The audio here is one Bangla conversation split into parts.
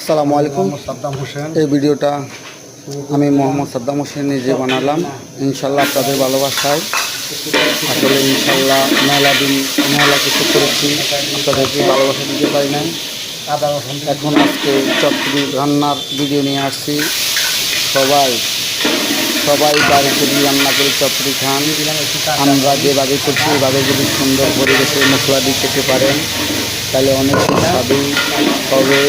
আসসালামু আলাইকুম। সাদ্দাম হোসেন। এই ভিডিওটা আমি মোহাম্মদ সাদ্দাম হোসেন নিজে বানালাম, ইনশাল্লাহ আপনাদের ভালোবাসায়। আসলে ইনশাল্লাহ মেলা কিছু করেছি, আপনাদেরকে ভালোবাসা দিতে পারি নাই। এখন আজকে চটপটি রান্নার ভিডিও নিয়ে আসছি। সবাই বাড়িতে রান্না করে চটপটি খান। আমরা যেভাবে করছি এভাবে যদি সুন্দর পরিবেশে মশলা দিয়ে খেতে পারেন তাহলে অনেক সুস্বাদু হবে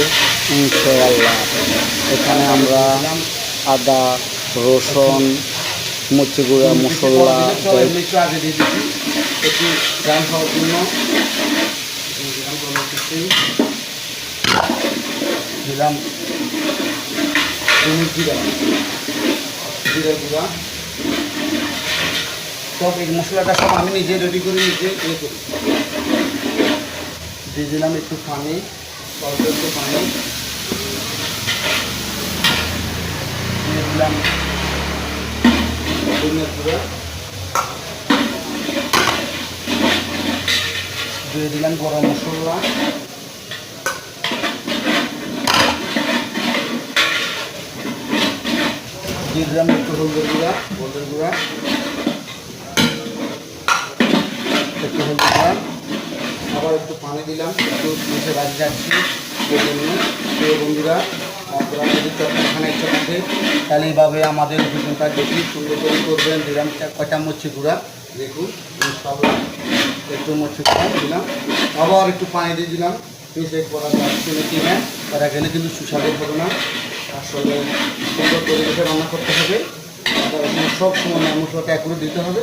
ইনশাআল্লাহ। এখানে আমরা আদা, রসুন, মরিচ গুঁড়া, মশলা একটু গ্রাম খাওয়ার জন্য দিলাম জিরা গুঁড়া। সব এই মশলাটা সব আমি নিজে রেডি করে নিজে করি। দিয়ে দিলাম একটু পানি, অল্প একটু পানি দিয়ে দিলাম ধনিয়া গুঁড়া, দিয়ে দিলাম গরম মশলা, দিয়ে দিলাম একটু হলুদের গুঁড়া, একটু হলুদ গুঁড়া, আবার একটু পানি দিলাম, একটু মিশে রাখি যাচ্ছি। সেই জন্য প্রিয় বন্ধুরা, আপনারা যদি চটখানা ইচ্ছা থাকে তাহলে এইভাবে আমাদের ভিডিওটা দেখি সুন্দর করে করবেন। দিলাম কয়টা মরিচি গুঁড়া, দেখুন ইনশাআল্লাহ একটু মরিচি গুঁড়া দিলাম, আবার একটু পানি দিয়ে দিলাম। মিশে করা যাচ্ছে নাকি হ্যাঁ, তারা গেলে কিন্তু সুস্বাদু হবে না। আসলে সুন্দর পরিবেশে রান্না করতে হবে, সব সময় মশলাটা একটু দিতে হবে,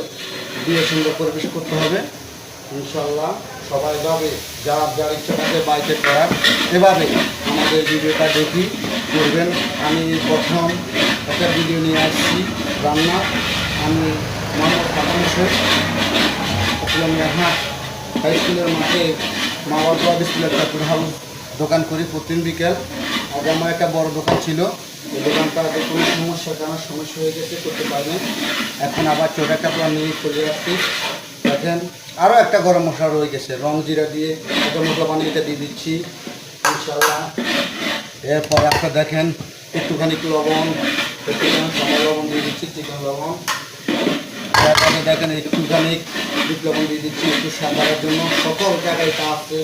দিয়ে সুন্দর পরিবেশ করতে হবে ইনশাআল্লাহ। সবাই যাবে যার ইচ্ছা থাকে বাড়িতে করার, এভাবে আমাদের ভিডিওটা দেখি করবেন। আমি প্রথম একটা ভিডিও নিয়ে আসছি রান্না। আমি মোহাম্মদ সাদ্দাম হোসেন, আসলে মেঘনাট হাই স্কুলের মাঠে মা বাবা স্কুলের একটা হাউস দোকান করি প্রতিদিন বিকেল। আগে আমার একটা বড় দোকান ছিল, এই দোকানটা কোনো সমস্যা হয়ে গেছে, করতে পারিনি। এখন আবার ছোট একটা প্ল্যান নিয়ে চলে যাচ্ছি। দেখেন আরও একটা গরম মশলা রয়ে গেছে, রং জিরা দিয়ে একটা মশলা বানিয়ে এটা দিয়ে দিচ্ছি ইনশাআল্লাহ। এরপর একটা দেখেন একটুখানি লবণ, সাদা লবণ দিয়ে দিচ্ছি, চিকেন লবণ। তারপরে দেখেন একটুখানি বিট লবণ দিয়ে দিচ্ছি একটু সাদার জন্য। সকল জায়গায় তা আছে।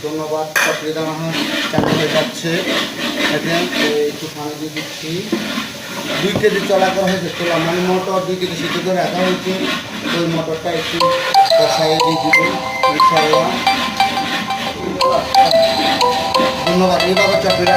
ধন্যবাদ। চটপটি রান্না চালু হয়ে যাচ্ছে। দেখেন একটু পানি দিয়ে দিচ্ছি। 2 কেজি চলা করা হয়েছে, চলা মানে মটর 2 কেজি সিদ্ধ করে রাখা হয়েছে। ওই মটরটা একটু কষাইয়ে দিয়ে দেবেন ইনশাআল্লাহ। ধন্যবাদ। এইভাবে চটপটি